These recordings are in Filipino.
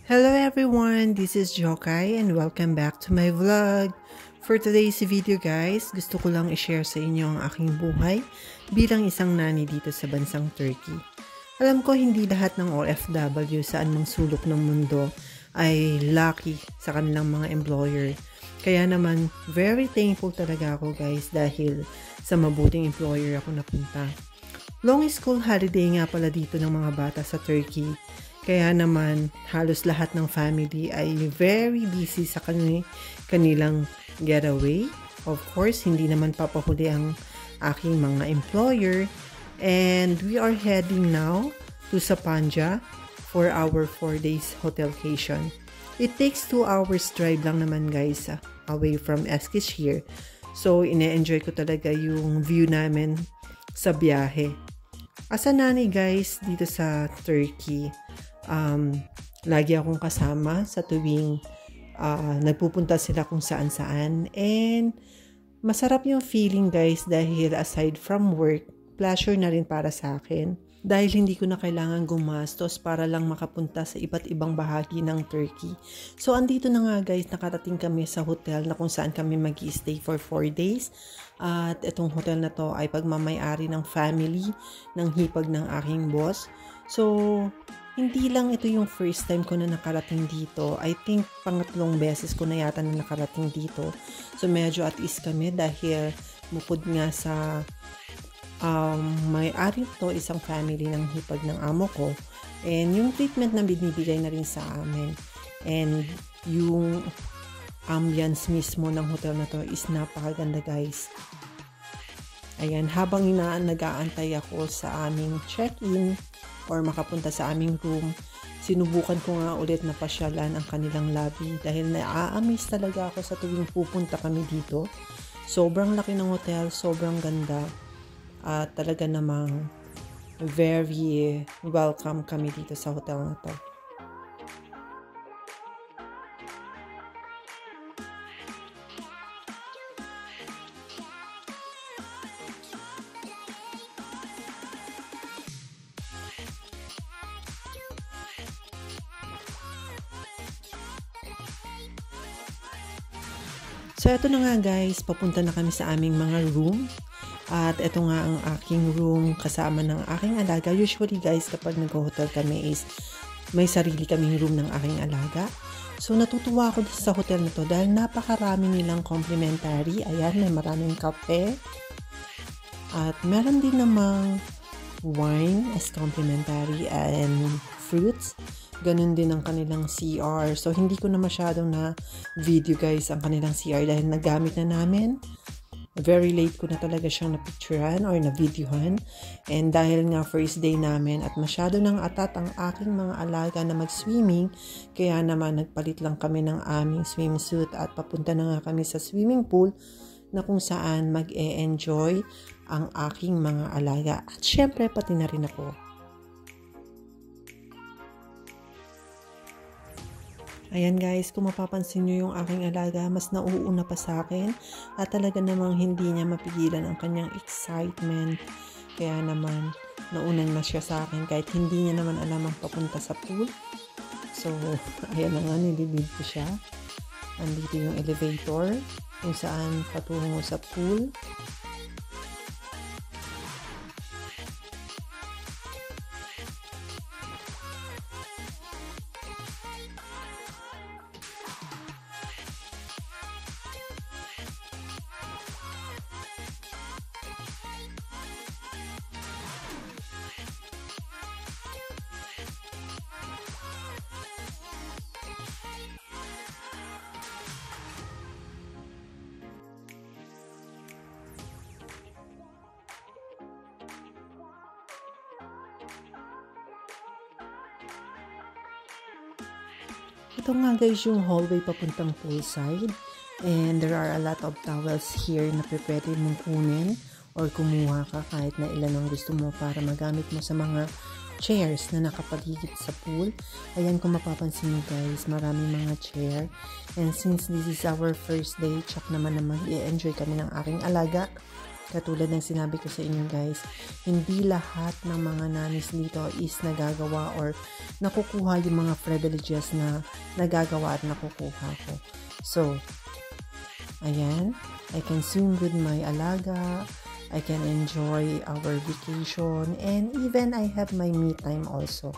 Hello everyone, this is Jokay and welcome back to my vlog. For today's video guys, gusto ko lang i-share sa inyo ang aking buhay bilang isang nani dito sa bansang Turkey. Alam ko hindi lahat ng OFW saan mang sulok ng mundo ay lucky sa kanilang mga employer. Kaya naman, very thankful talaga ako guys dahil sa mabuting employer ako napunta. Long school holiday nga pala dito ng mga bata sa Turkey. Kaya naman, halos lahat ng family ay very busy sa kanilang getaway. Of course, hindi naman papahuli ang aking mga employer. And we are heading now to Sapanca for our 4 days hotelcation. It takes 2 hours drive lang naman guys away from Eskişehir. So, ine-enjoy ko talaga yung view namin sa biyahe. As a nanay guys, dito sa Turkey, lagi akong kasama sa tuwing nagpupunta sila kung saan-saan. And masarap yung feeling guys dahil aside from work, pleasure na rin para sa akin. Dahil hindi ko na kailangan gumastos para lang makapunta sa iba't ibang bahagi ng Turkey. So andito na nga guys, nakarating kami sa hotel na kung saan kami mag-i-stay for 4 days. At itong hotel na to ay pagmamay-ari ng family ng hipag ng aking boss. So hindi lang ito yung first time ko na nakarating dito. I think pangatlong beses ko na yata na nakarating dito. So medyo at ease kami dahil bukod nga sa may-ari to isang family ng hipag ng amo ko. And yung treatment na binibigay na rin sa amin. And yung ambience mismo ng hotel na to is napakaganda guys. Ayan, habang nag-aantay ako sa aming check-in or makapunta sa aming room, sinubukan ko nga ulit na pasyalan ang kanilang lobby dahil na-amaze talaga ako sa tuwing pupunta kami dito. Sobrang laki ng hotel, sobrang ganda. At talaga namang very welcome kami dito sa hotel na to. So, ito na nga guys, papunta na kami sa aming mga room. At ito nga ang aking room kasama ng aking alaga. Usually guys, kapag nag-hotel kami is may sarili kaming room ng aking alaga. So, natutuwa ako sa hotel na to dahil napakarami nilang complimentary. Ayan, may maraming kape. At meron din namang wine as complimentary and fruits. Ganun din ang kanilang CR. So, hindi ko na masyadong na video guys ang kanilang CR dahil nagamit na namin. Very late ko na talaga siyang napicturean or na-videohan. And dahil nga first day namin at masyado nang atat ang aking mga alaga na mag-swimming, kaya naman nagpalit lang kami ng aming swimsuit at papunta na nga kami sa swimming pool na kung saan mag-e-enjoy ang aking mga alaga. At syempre pati na rin ako. Ayan guys, kung mapapansin nyo yung aking alaga, mas nauuna pa sa akin at talaga namang hindi niya mapigilan ang kanyang excitement. Kaya naman, naunan na siya sa akin kahit hindi niya naman alam ang papunta sa pool. So, ayan na nga, nililid ko siya. Andito yung elevator kung saan patungo sa pool. Ito nga guys yung hallway papuntang poolside. And there are a lot of towels here na pwede mong kunin or kumuha ka kahit na ilan ang gusto mo para magamit mo sa mga chairs na nakapaligid sa pool. Ayan kung mapapansin nyo guys, maraming mga chair. And since this is our first day, check naman na mag-i-enjoy kami ng aking alaga. Katulad ng sinabi ko sa inyo guys, hindi lahat ng mga nannies dito is nagagawa or nakukuha yung mga privileges na nagagawa at nakukuha ko. So, ayan, I can swim with my alaga, I can enjoy our vacation, and even I have my me time also.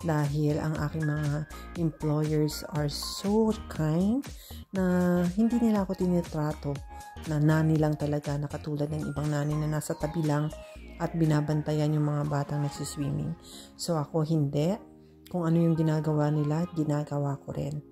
Dahil ang aking mga employers are so kind na hindi nila ako tinitrato na nanny lang talaga, na katulad ng ibang nanny na nasa tabi lang at binabantayan yung mga batang nagsiswimming. So ako hindi. Kung ano yung ginagawa nila, ginagawa ko rin.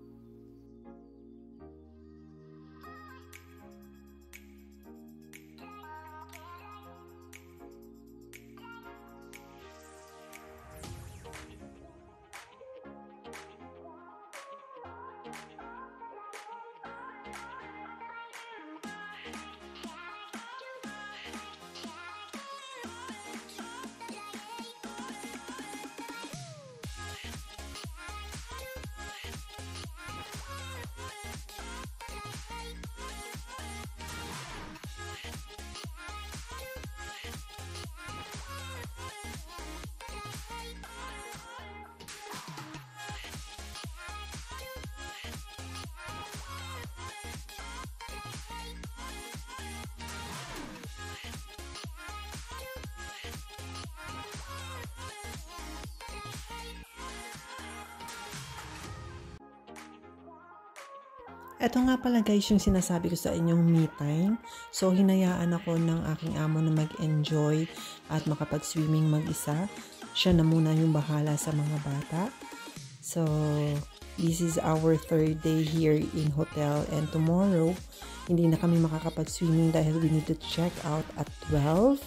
Ito nga pala guys yung sinasabi ko sa inyong me time. So hinayaan ako ng aking amo na mag-enjoy at makapag-swimming mag-isa. Siya na muna yung bahala sa mga bata. So this is our third day here in hotel, and tomorrow hindi na kami makakapag-swimming dahil we need to check out at 12.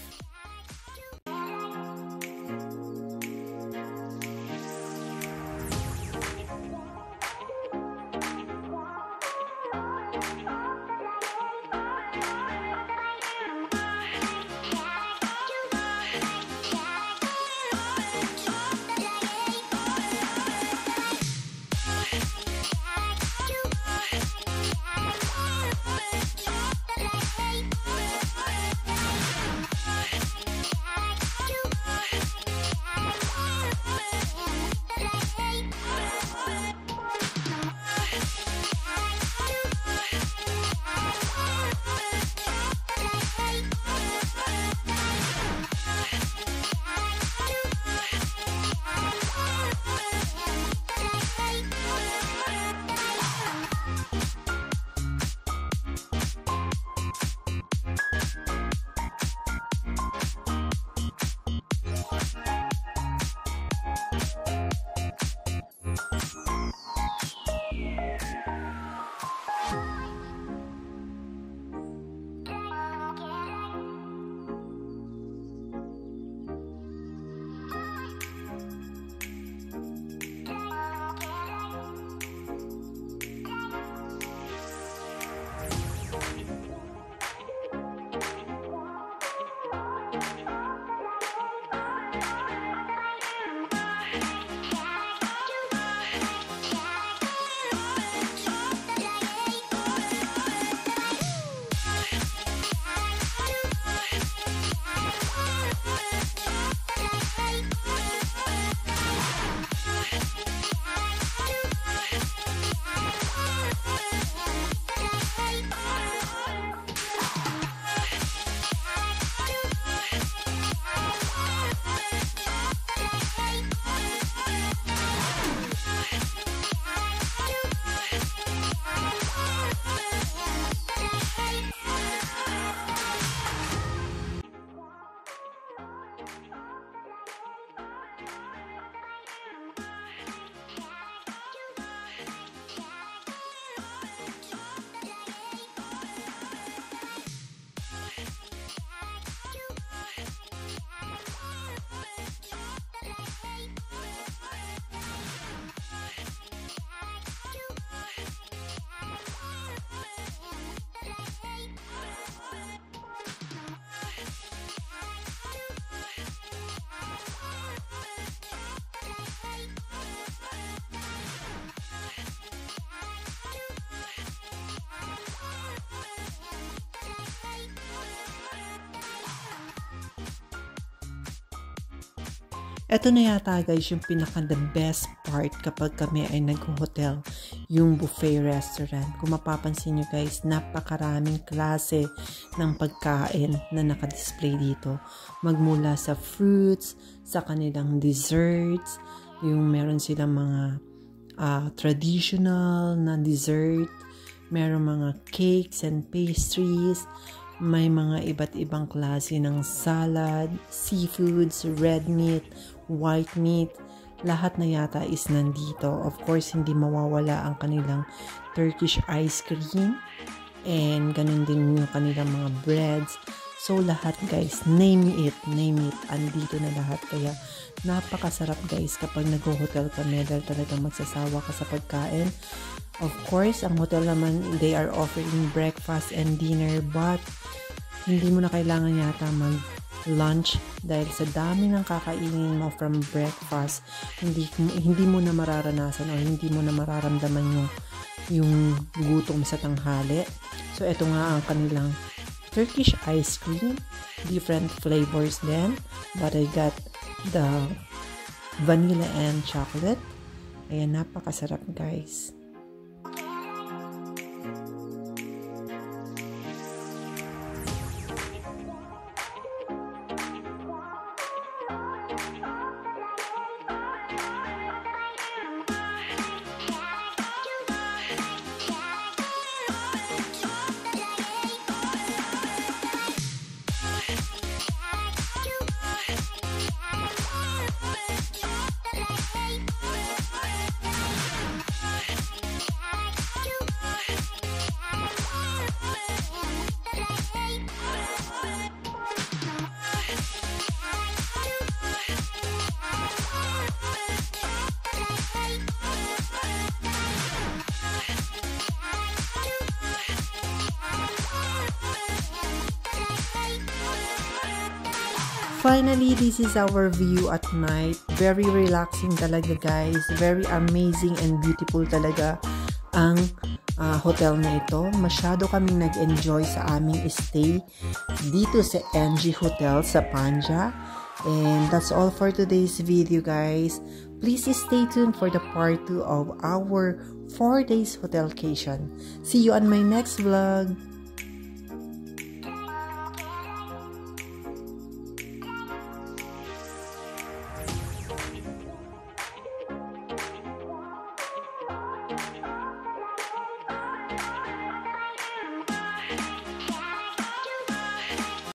Eto na yata guys yung pinaka the best part kapag kami ay nag-hotel, yung buffet restaurant. Kung mapapansin nyo guys, napakaraming klase ng pagkain na nakadisplay dito. Magmula sa fruits, sa kanilang desserts, yung meron silang mga traditional na dessert, meron mga cakes and pastries, may mga iba't ibang klase ng salad, seafoods, red meat, white meat, lahat na yata is nandito. Of course, hindi mawawala ang kanilang Turkish ice cream and ganun din yung kanilang mga breads. So, lahat guys, name it, andito na lahat. Kaya, napakasarap guys kapag nag-hotel ka, dahil talagang magsasawa ka sa pagkain. Of course, ang hotel naman, they are offering breakfast and dinner, but hindi mo na kailangan yata mag-lunch dahil sa dami ng kakainin mo from breakfast, hindi mo na mararanasan o hindi mo na mararamdaman yung gutom sa tanghali. So, ito nga ang kanilang Turkish ice cream, different flavors din, but I got the vanilla and chocolate. Ayan, napakasarap guys. Finally, this is our view at night. Very relaxing talaga guys. Very amazing and beautiful talaga ang hotel na ito. Masyado kaming nag-enjoy sa aming stay dito sa NG Hotel sa Panja. And that's all for today's video guys. Please stay tuned for the part 2 of our 4 days hotelcation. See you on my next vlog.